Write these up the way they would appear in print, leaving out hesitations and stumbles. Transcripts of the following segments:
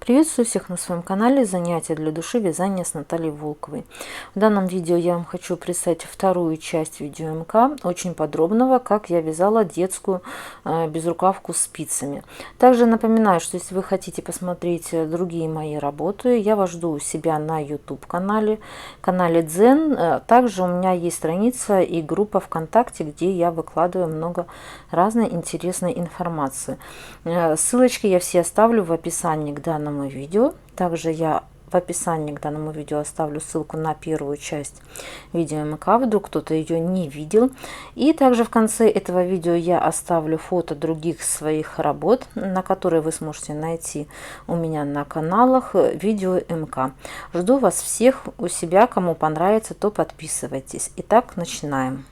Приветствую всех на своем канале «Занятия для души. Вязание с Натальей Волковой». В данном видео я вам хочу представить вторую часть видео МК, очень подробного, как я вязала детскую безрукавку спицами. Также напоминаю, что если вы хотите посмотреть другие мои работы, я вас жду у себя на YouTube канале Дзен. Также у меня есть страница и группа ВКонтакте, где я выкладываю много разной интересной информации. Ссылочки я все оставлю в описании к данному видео. Также я в описании к данному видео оставлю ссылку на первую часть видео МК, вдруг кто-то ее не видел. И также в конце этого видео я оставлю фото других своих работ, на которые вы сможете найти у меня на каналах видео МК. Жду вас всех у себя, кому понравится, то подписывайтесь. Итак, начинаем.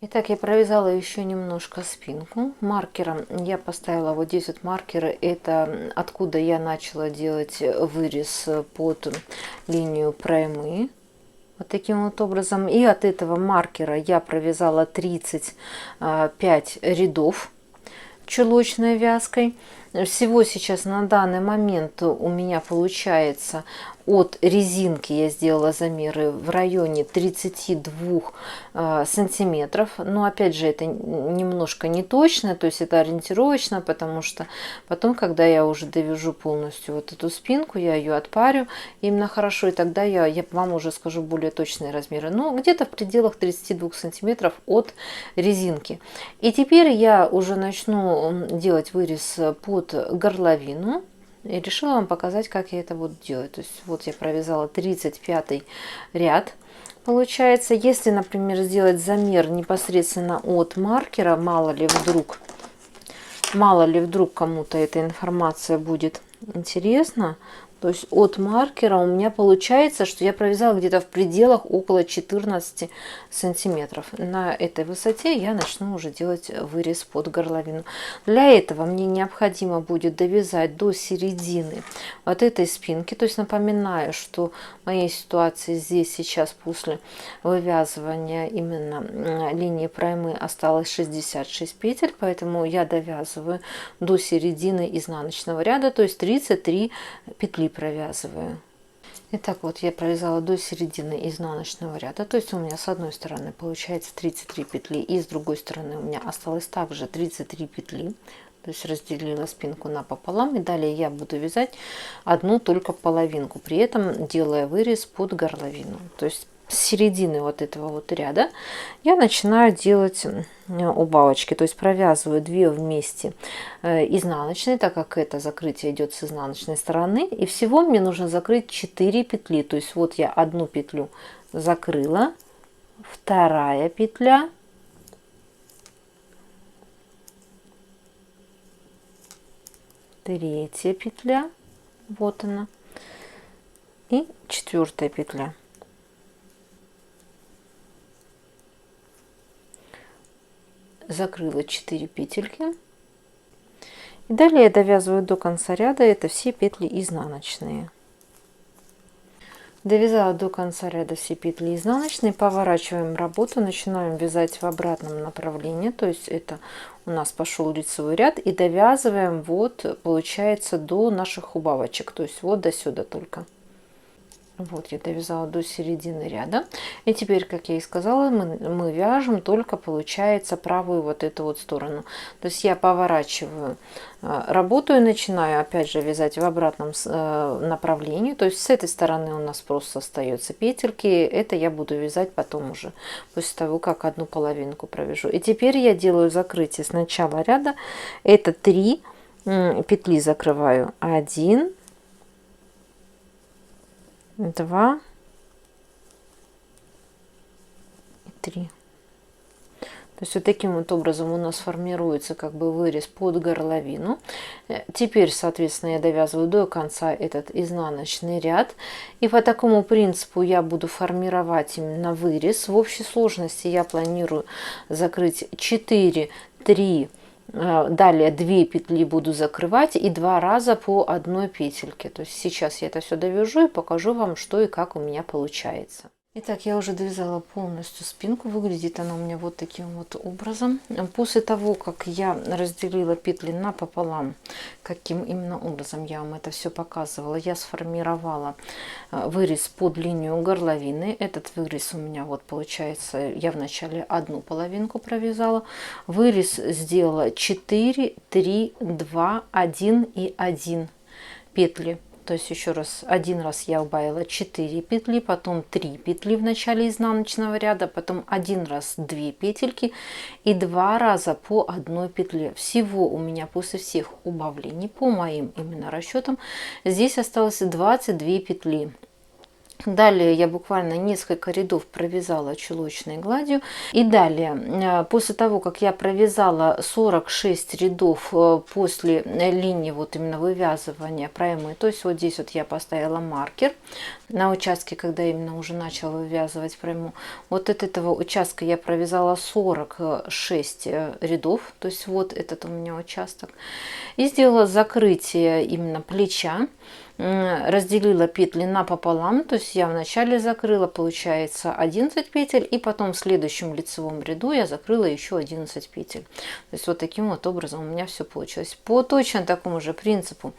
Итак, я провязала еще немножко спинку. Маркером я поставила вот здесь вот маркеры. Это откуда я начала делать вырез под линию проймы. Вот таким вот образом. И от этого маркера я провязала 35 рядов чулочной вязкой. Всего сейчас на данный момент у меня получается от резинки я сделала замеры в районе 32 сантиметров. Но опять же это немножко не точно, то есть это ориентировочно, потому что потом, когда я уже довяжу полностью вот эту спинку, я ее отпарю именно хорошо, и тогда я вам уже скажу более точные размеры. Но где-то в пределах 32 сантиметров от резинки. И теперь я уже начну делать вырез под горловину. И решила вам показать, как я это буду делать. То есть вот я провязала 35 ряд. Получается, если, например, сделать замер непосредственно от маркера, мало ли вдруг кому-то эта информация будет интересна, то есть от маркера у меня получается, что я провязала где-то в пределах около 14 сантиметров. На этой высоте я начну уже делать вырез под горловину. Для этого мне необходимо будет довязать до середины вот этой спинки. То есть напоминаю, что в моей ситуации здесь сейчас после вывязывания именно линии проймы осталось 66 петель, поэтому я довязываю до середины изнаночного ряда, то есть 33 петли провязываю. Итак, вот я провязала до середины изнаночного ряда, то есть у меня с одной стороны получается 33 петли, и с другой стороны у меня осталось также 33 петли, то есть разделила спинку напополам, и далее я буду вязать одну только половинку, при этом делая вырез под горловину. То есть с середины вот этого вот ряда я начинаю делать убавочки, то есть провязываю 2 вместе изнаночные, так как это закрытие идет с изнаночной стороны, и всего мне нужно закрыть 4 петли. То есть вот я одну петлю закрыла, вторая петля, третья петля, вот она, и 4-я петля. Закрыла 4 петельки, и далее я довязываю до конца ряда, это все петли изнаночные. Довязала до конца ряда все петли изнаночные, поворачиваем работу, начинаем вязать в обратном направлении, то есть это у нас пошел лицевой ряд, и довязываем вот получается до наших убавочек, то есть вот до сюда только. Вот я довязала до середины ряда, и теперь, как я и сказала, мы вяжем только получается правую вот эту вот сторону. То есть я поворачиваю работу и начинаю опять же вязать в обратном направлении. То есть с этой стороны у нас просто остается петельки, это я буду вязать потом уже после того, как одну половинку провяжу. И теперь я делаю закрытие с начала ряда, это 3 петли закрываю, 1, 2 и 3. То есть вот таким вот образом у нас формируется как бы вырез под горловину. Теперь, соответственно, я довязываю до конца этот изнаночный ряд. И по такому принципу я буду формировать именно вырез. В общей сложности я планирую закрыть 4, 3, далее 2 петли буду закрывать и 2 раза по одной петельке. То есть сейчас я это все довяжу и покажу вам, что и как у меня получается. Итак, я уже довязала полностью спинку. Выглядит она у меня вот таким вот образом. После того, как я разделила петли напополам, каким именно образом я вам это все показывала, я сформировала вырез под линию горловины. Этот вырез у меня вот получается, я вначале одну половинку провязала. Вырез сделала 4, 3, 2, 1 и 1 петли. То есть еще раз, один раз я убавила 4 петли, потом 3 петли в начале изнаночного ряда, потом один раз 2 петельки и 2 раза по одной петле. Всего у меня после всех убавлений, по моим именно расчетам, здесь осталось 22 петли. Далее я буквально несколько рядов провязала чулочной гладью. И далее, после того, как я провязала 46 рядов после линии вот именно вывязывания проймы, то есть вот здесь вот я поставила маркер на участке, когда именно уже начала вывязывать пройму. Вот от этого участка я провязала 46 рядов, то есть вот этот у меня участок. И сделала закрытие именно плеча. Разделила петли напополам, то есть я вначале закрыла, получается, 11 петель, и потом в следующем лицевом ряду я закрыла еще 11 петель. То есть вот таким вот образом у меня все получилось. По точно такому же принципу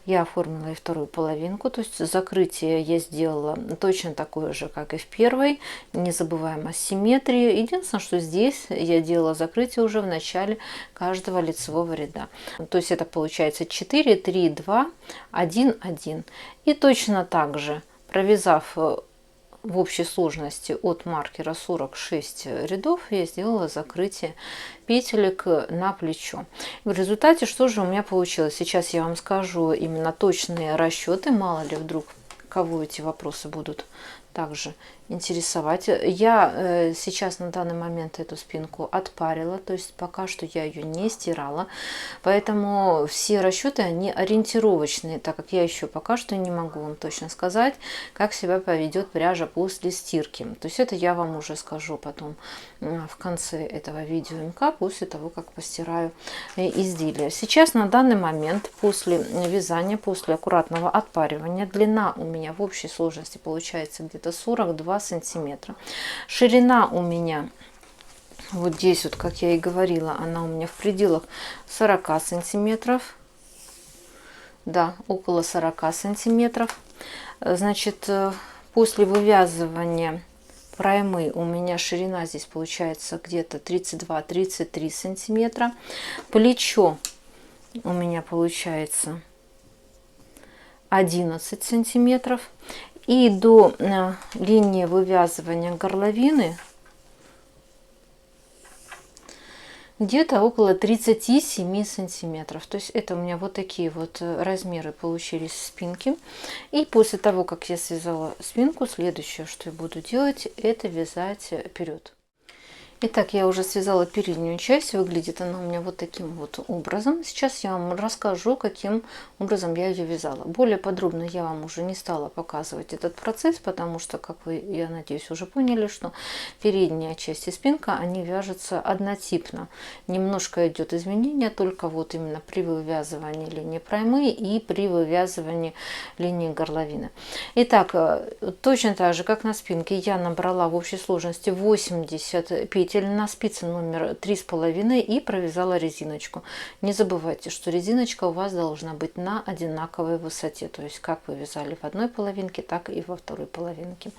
я оформила и вторую половинку, то есть закрытие я сделала точно такое же, как и в первой. Не забываем о симметрии. Единственное, что здесь я делала закрытие уже в начале каждого лицевого ряда. То есть это получается 4, 3, 2, 1, 1. И точно так же, провязав в общей сложности от маркера 46 рядов, я сделала закрытие петелек на плечо. В результате что же у меня получилось? Сейчас я вам скажу именно точные расчеты, мало ли вдруг кого эти вопросы будут также интересовать. Я сейчас на данный момент эту спинку отпарила, то есть пока что я ее не стирала, поэтому все расчеты они ориентировочные, так как я еще пока что не могу вам точно сказать, как себя поведет пряжа после стирки. То есть это я вам уже скажу потом в конце этого видео МК, после того, как постираю изделие. Сейчас на данный момент после вязания, после аккуратного отпаривания, длина у меня в общей сложности получается где-то 42 сантиметра. Ширина у меня вот здесь вот, как я и говорила, она у меня в пределах 40 сантиметров. Да, около 40 сантиметров. Значит, после вывязывания проймы у меня ширина здесь получается где-то 32-33 сантиметра. Плечо у меня получается 11 сантиметров. И до линии вывязывания горловины где-то около 37 сантиметров. То есть это у меня вот такие вот размеры получились спинки. И после того, как я связала спинку, следующее, что я буду делать, это вязать вперед. Итак, я уже связала переднюю часть, выглядит она у меня вот таким вот образом. Сейчас я вам расскажу, каким образом я ее вязала. Более подробно я вам уже не стала показывать этот процесс, потому что, как вы, я надеюсь, уже поняли, что передняя часть и спинка, они вяжутся однотипно. Немножко идет изменение только вот именно при вывязывании линии проймы и при вывязывании линии горловины. Итак, точно так же, как на спинке, я набрала в общей сложности 80 петель на спице номер 3,5 и провязала резиночку. Не забывайте, что резиночка у вас должна быть на одинаковой высоте, то есть как вы вязали в одной половинке, так и во второй половинке.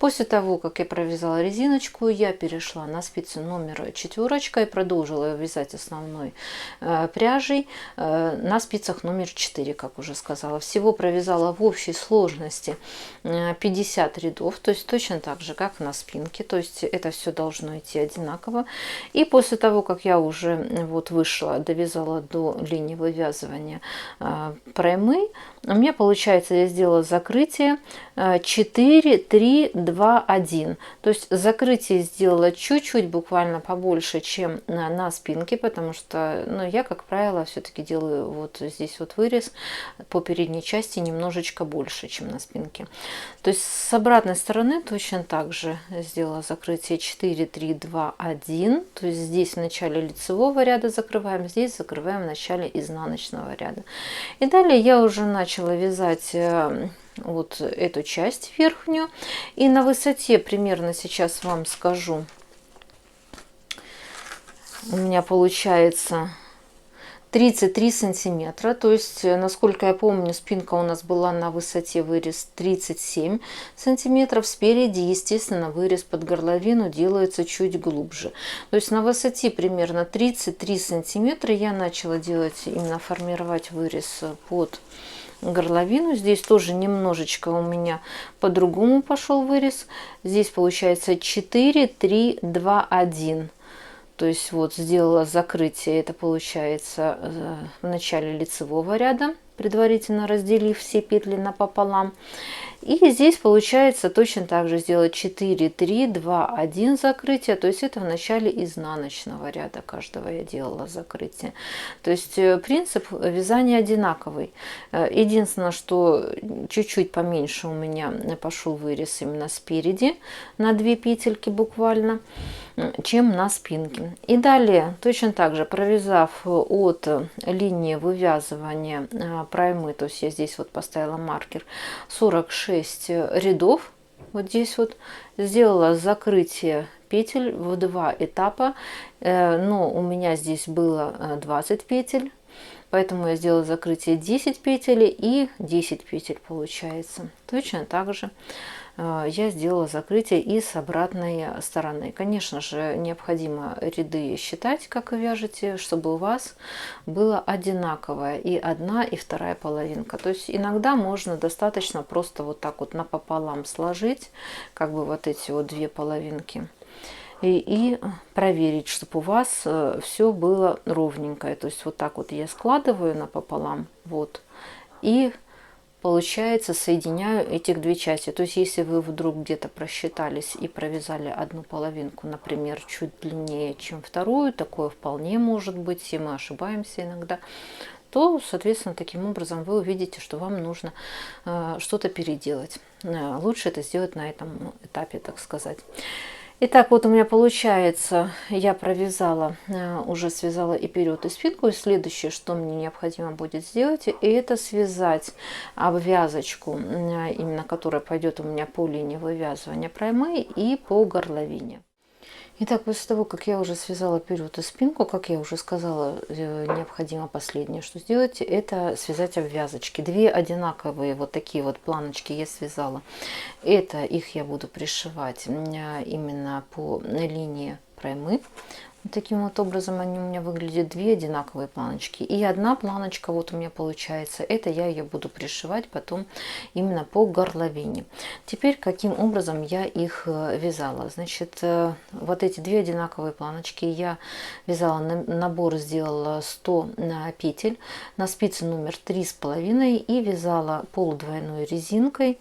После того, как я провязала резиночку, я перешла на спицу номер 4 и продолжила вязать основной пряжей на спицах номер 4, как уже сказала. Всего провязала в общей сложности 50 рядов, то есть точно так же, как на спинке, то есть это все должно идти одинаково. И после того, как я уже вот вышла, довязала до линии вывязывания проймы, у меня получается, я сделала закрытие 4, 3, 2, 1. То есть закрытие сделала чуть-чуть, буквально побольше, чем на спинке, потому что я, как правило, все-таки делаю вот здесь вот вырез по передней части немножечко больше, чем на спинке. То есть с обратной стороны точно так же сделала закрытие 4, 3, 2, 1. То есть здесь в начале лицевого ряда закрываем, здесь закрываем в начале изнаночного ряда. И далее я уже начала вязать вот эту часть верхнюю. И на высоте примерно сейчас вам скажу, у меня получается 33 сантиметра, то есть, насколько я помню, спинка у нас была на высоте вырез 37 сантиметров. Спереди, естественно, вырез под горловину делается чуть глубже. То есть на высоте примерно 33 сантиметра я начала делать, именно формировать вырез под горловину. Здесь тоже немножечко у меня по-другому пошел вырез. Здесь получается 4, 3, 2, 1. То есть вот сделала закрытие, это получается в начале лицевого ряда, предварительно разделив все петли напополам. И здесь получается точно так же сделать 4, 3, 2, 1 закрытие. То есть это в начале изнаночного ряда каждого я делала закрытие. То есть принцип вязания одинаковый. Единственное, что чуть-чуть поменьше у меня пошел вырез именно спереди, на 2 петельки буквально, чем на спинке. И далее точно так же, провязав от линии вывязывания проймы, то есть я здесь вот поставила маркер 46 рядов, вот здесь вот сделала закрытие петель в 2 этапа, но у меня здесь было 20 петель, поэтому я сделала закрытие 10 петель и 10 петель получается. Точно так же я сделала закрытие и с обратной стороны. Конечно же, необходимо ряды считать, как вы вяжете, чтобы у вас было одинаковое и одна, и вторая половинка. То есть иногда можно достаточно просто вот так вот напополам сложить, как бы вот эти вот 2 половинки. И проверить, чтобы у вас все было ровненькое. То есть вот так вот я складываю напополам, вот, и получается соединяю этих 2 части. То есть если вы вдруг где-то просчитались и провязали одну половинку, например, чуть длиннее, чем вторую, такое вполне может быть, все мы ошибаемся иногда, то, соответственно, таким образом вы увидите, что вам нужно что-то переделать. Лучше это сделать на этом этапе, так сказать. Итак, вот у меня получается, я провязала, уже связала и вперед, и спинку. И следующее, что мне необходимо будет сделать, это связать обвязочку, именно которая пойдет у меня по линии вывязывания проймы и по горловине. Итак, после того, как я уже связала вперед и спинку, как я уже сказала, необходимо последнее, что сделать, это связать обвязочки. 2 одинаковые вот такие вот планочки я связала. Это их я буду пришивать именно по линии проймы. Вот таким вот образом они у меня выглядят, 2 одинаковые планочки. И одна планочка вот у меня получается. Это я ее буду пришивать потом именно по горловине. Теперь каким образом я их вязала. Значит, вот эти 2 одинаковые планочки я вязала, набор сделала 100 петель на спице номер 3,5 и вязала полудвойной резинкой.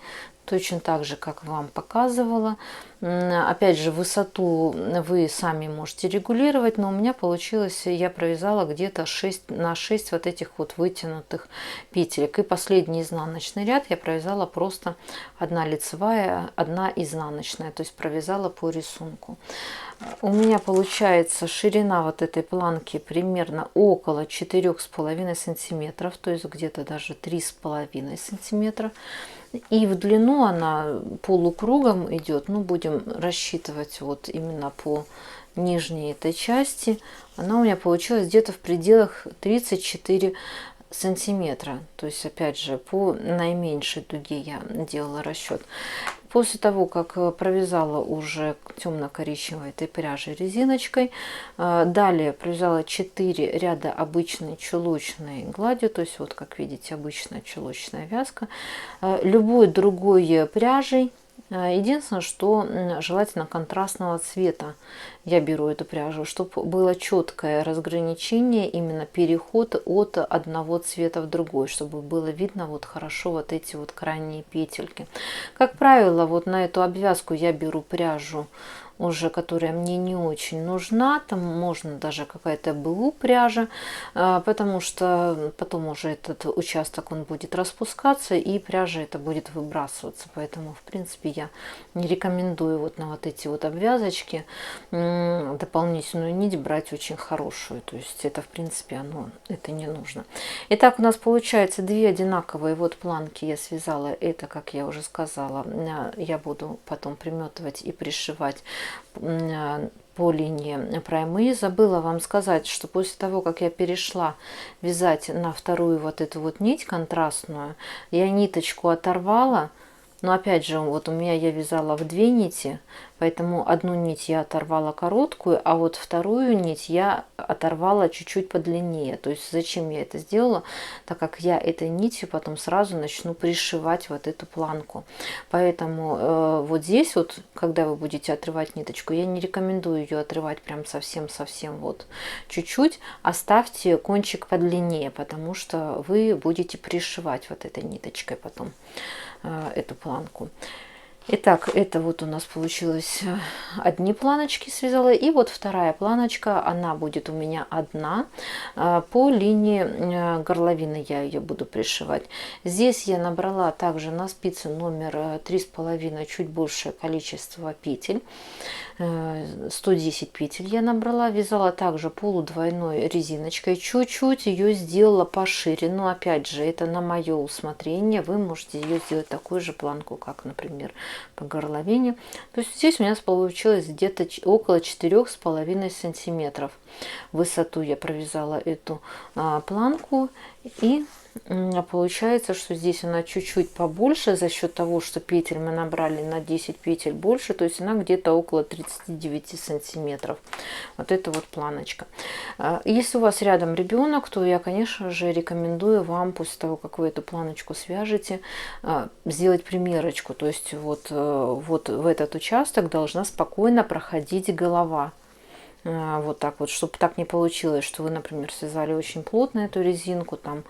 Точно так же, как вам показывала. Опять же, высоту вы сами можете регулировать, но у меня получилось, я провязала где-то 6 на 6 вот этих вот вытянутых петелек. И последний изнаночный ряд я провязала просто 1 лицевая, 1 изнаночная, то есть провязала по рисунку. У меня получается ширина вот этой планки примерно около 4,5 сантиметров, то есть где-то даже 3,5 сантиметра. И в длину она полукругом идет, ну будем рассчитывать вот именно по нижней этой части. Она у меня получилась где-то в пределах 34 сантиметра. То есть опять же по наименьшей дуге я делала расчет. После того, как провязала уже темно-коричневой этой пряжей резиночкой, далее провязала 4 ряда обычной чулочной гладью, то есть вот как видите обычная чулочная вязка, любой другой пряжей. Единственное, что желательно контрастного цвета я беру эту пряжу, чтобы было четкое разграничение, именно переход от одного цвета в другой, чтобы было видно вот хорошо вот эти вот крайние петельки. Как правило, вот на эту обвязку я беру пряжу уже, которая мне не очень нужна. Там можно даже какая-то БУ пряжа, потому что потом уже этот участок он будет распускаться и пряжа это будет выбрасываться. Поэтому, в принципе, я не рекомендую вот на вот эти вот обвязочки дополнительную нить брать очень хорошую. То есть это, в принципе, это не нужно. Итак, у нас получается две одинаковые вот планки я связала. Это, как я уже сказала, я буду потом приметывать и пришивать по линии проймы. Забыла вам сказать, что после того, как я перешла вязать на вторую вот эту вот нить контрастную, я ниточку оторвала. Но опять же, вот у меня я вязала в 2 нити, поэтому одну нить я оторвала короткую, а вот вторую нить я оторвала чуть-чуть подлиннее. То есть зачем я это сделала? Так как я этой нитью потом сразу начну пришивать вот эту планку. Поэтому вот здесь вот, когда вы будете отрывать ниточку, я не рекомендую ее отрывать прям совсем-совсем вот чуть-чуть. Оставьте кончик подлиннее, потому что вы будете пришивать вот этой ниточкой потом эту планку. Итак, это вот у нас получилось одни планочки связала. И вот вторая планочка, она будет у меня одна. По линии горловины я ее буду пришивать. Здесь я набрала также на спице номер 3,5 чуть большее количество петель. 110 петель я набрала. Вязала также полудвойной резиночкой. Чуть-чуть ее сделала пошире. Но опять же, это на мое усмотрение. Вы можете ее сделать такую же планку, как, например, по горловине. То есть здесь у меня получилось где-то около 4,5 сантиметров. Высоту я провязала эту планку, и получается, что здесь она чуть-чуть побольше за счет того, что петель мы набрали на 10 петель больше, то есть она где-то около 39 сантиметров. Вот это вот планочка. Если у вас рядом ребенок, то я, конечно же, рекомендую вам после того, как вы эту планочку свяжете, сделать примерочку. То есть вот в этот участок должна спокойно проходить голова. Вот так вот, чтобы так не получилось, что вы, например, связали очень плотно эту резинку там,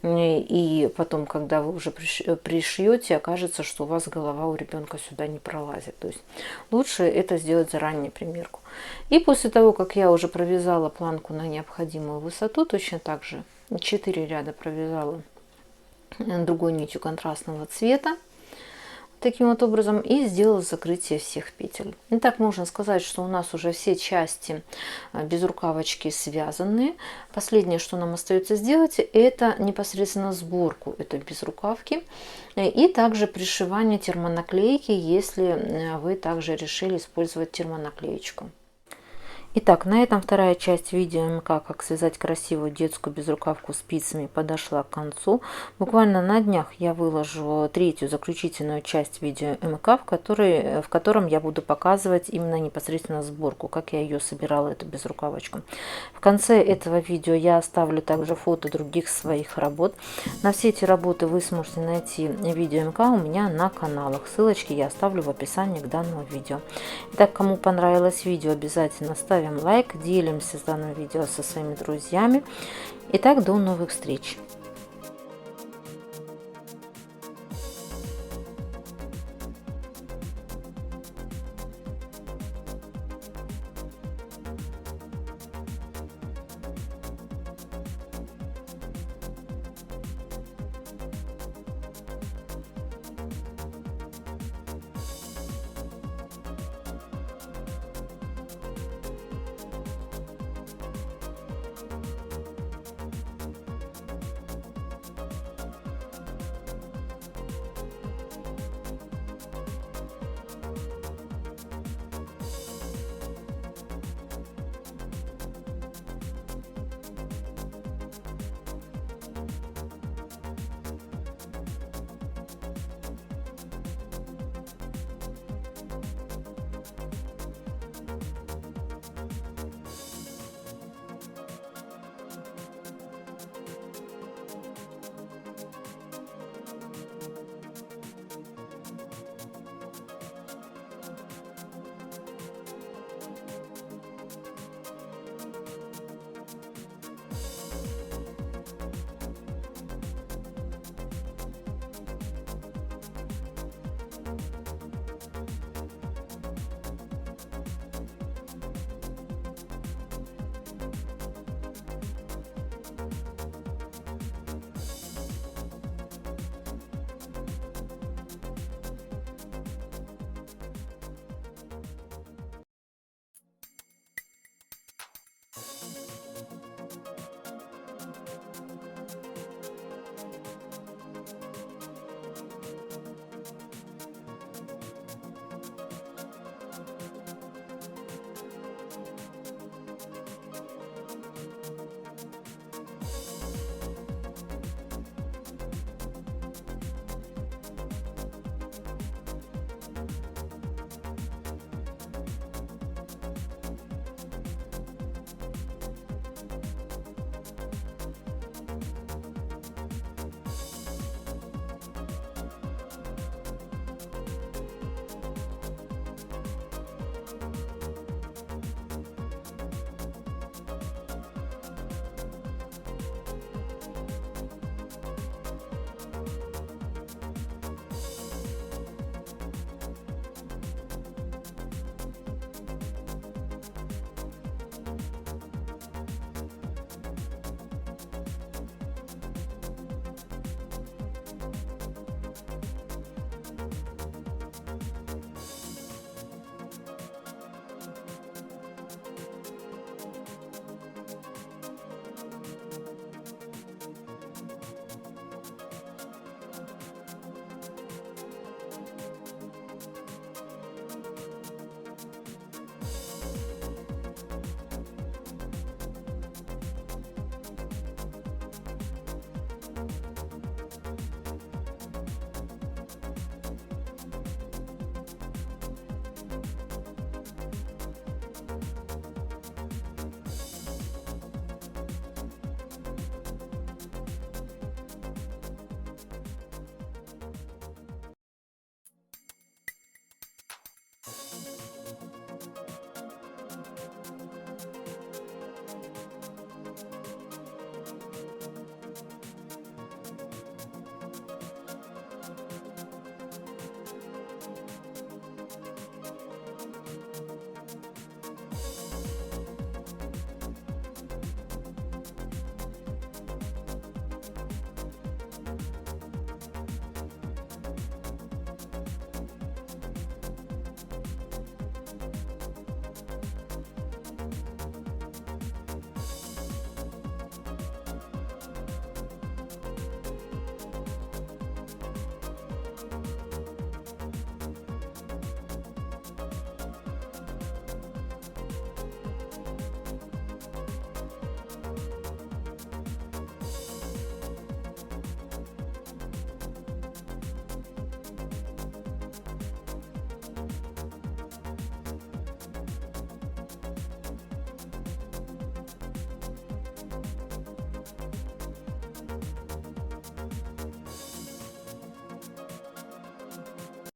и потом, когда вы уже пришьете, окажется, что у вас голова у ребенка сюда не пролазит. То есть лучше это сделать заранее примерку. И после того, как я уже провязала планку на необходимую высоту, точно так же 4 ряда провязала другой нитью контрастного цвета. Таким вот образом и сделала закрытие всех петель. Итак, можно сказать, что у нас уже все части безрукавочки связаны. Последнее, что нам остается сделать, это непосредственно сборку этой безрукавки и также пришивание термонаклейки, если вы также решили использовать термонаклеечку. Итак, на этом вторая часть видео МК «Как связать красивую детскую безрукавку спицами» подошла к концу. Буквально на днях я выложу третью заключительную часть видео МК, в котором я буду показывать именно непосредственно сборку, как я ее собирала, эту безрукавочку. В конце этого видео я оставлю также фото других своих работ. На все эти работы вы сможете найти видео МК у меня на каналах. Ссылочки я оставлю в описании к данному видео. Итак, кому понравилось видео, обязательно ставим лайк, делимся данным видео со своими друзьями. Итак, до новых встреч!